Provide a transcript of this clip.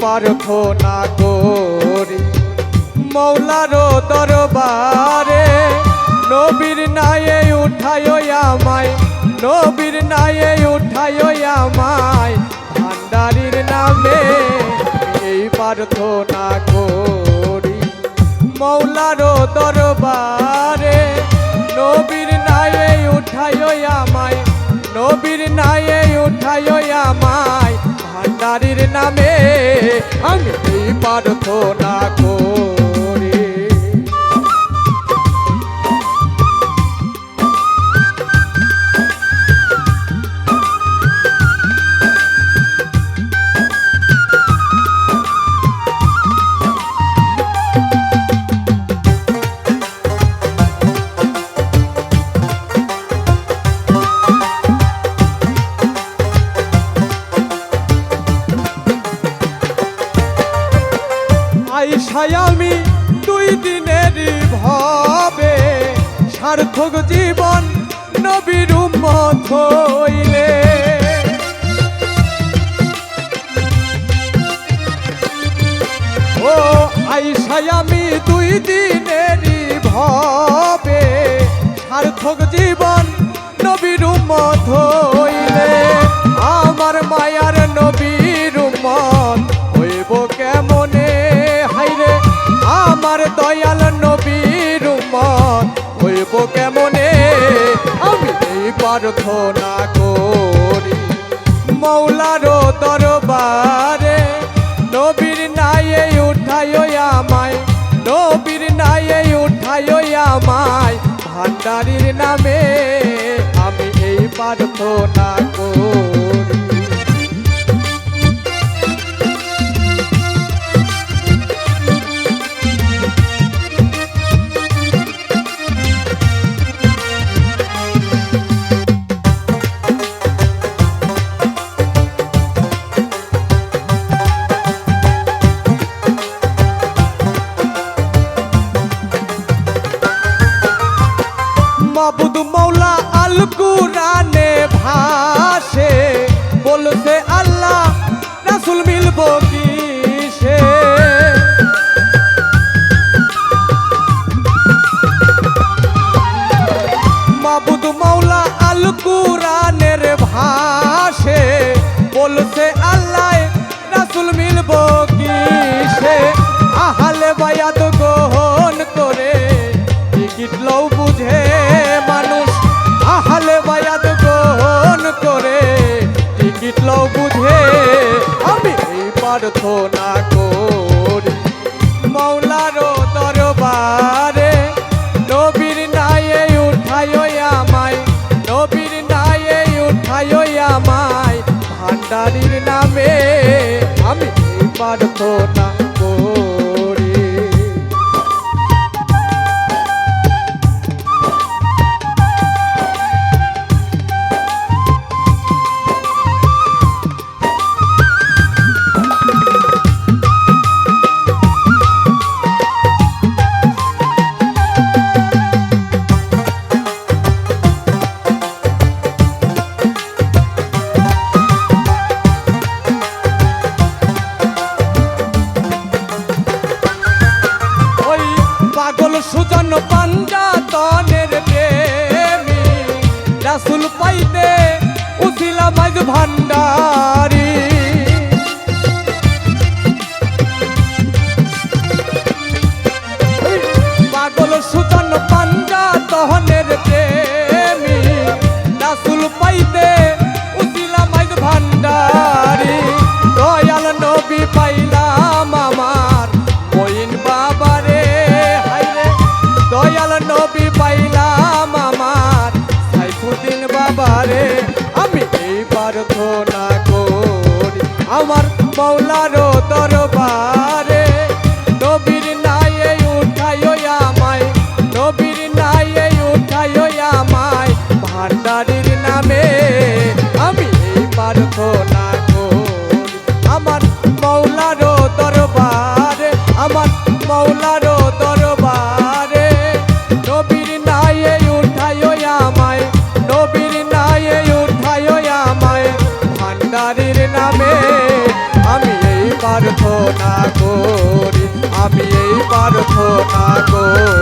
প্রার্থনা করি মৌলার দরবারে, নবীর নায়ে উঠায় আমায়, নবীর নায়ে উঠায় আমায়, ভান্ডারির নামে এই প্রার্থনা করি মৌলার দরবারে, নবীর নায়ে উঠায় আমায়, নবীর নায়ে উঠায় আমায়, ভান্ডারির নামে আমি এই প্রার্থনা করি। আইসায় আমি 2 দিনের ভাবে, সার্থক জীবন নবীর উম্মত হইলে। ও আইসায় আমি 2 দিনের ভাবে, সার্থক জীবন নবীর উম্মত হইলে। আমার মায়ার নবীর উম্মত হইব কেমনে, হাইরে আমার দয়াল নবীর উম্মত হইব কেমনে, আমি এই প্রার্থনা করি মৌলার দরবারে, নবীর নায়ে উঠায় আমায়, নবীর নায়ে উঠায় আমায়, ভান্ডারির নামে আমি এই প্রার্থনা করি। মাবুদ মৌলা আল কুরআনে ভাসে, বলছে আল্লাহ রাসূল মিলব কিসে। মাবুদ মৌলা আল কুরআনের ভাসে, বলছে আল্লাহ রাসূল মিলব কিসে। আহলে বায়াত গ্রহণ করে টিকিট লও বুঝে মানুষ, আহলে বায়াত গ্রহণ করে টিকিট লও বুঝে, আমি এই প্রার্থনা করি মৌলার দরবারে, নবীর নায়ে উঠায় আমায়, নবীর নায়ে উঠায় আমায়, ভান্ডারির নামে আমি এই প্রার্থনা করি। সুজন পাঞ্জাতনের প্রেমী রাসূল পাইতে উছিলা মাঝ ভান্ডারি। পাগল সুজন পাঞ্জাতনের প্রেমী রাসূল পাইতে উছিলা মাঝ ভান্ডারি। দয়াল নবী পাইলাম আমার বইন বাবারে, দয়াল নবী পাইলাম আমার সাইফুদ্দিন বাবারে, আমি এই প্রার্থনা করি আমার মৌলার দরবারে, নবীর নায়ে উঠায় আমায়, নবীর নায়ে উঠায় আমায়, ভান্ডারির নামে আমি এই প্রার্থনা করি আমার মৌলার দরবারে, আমার মৌলার দরবারে, নবীর নায়ে উঠায় আমায়, নবীর নায়ে উঠায় আমায়, ভান্ডারির নামে আমি এই প্রার্থনা প্রার্থনা করি, আমি এই প্রার্থনা করি।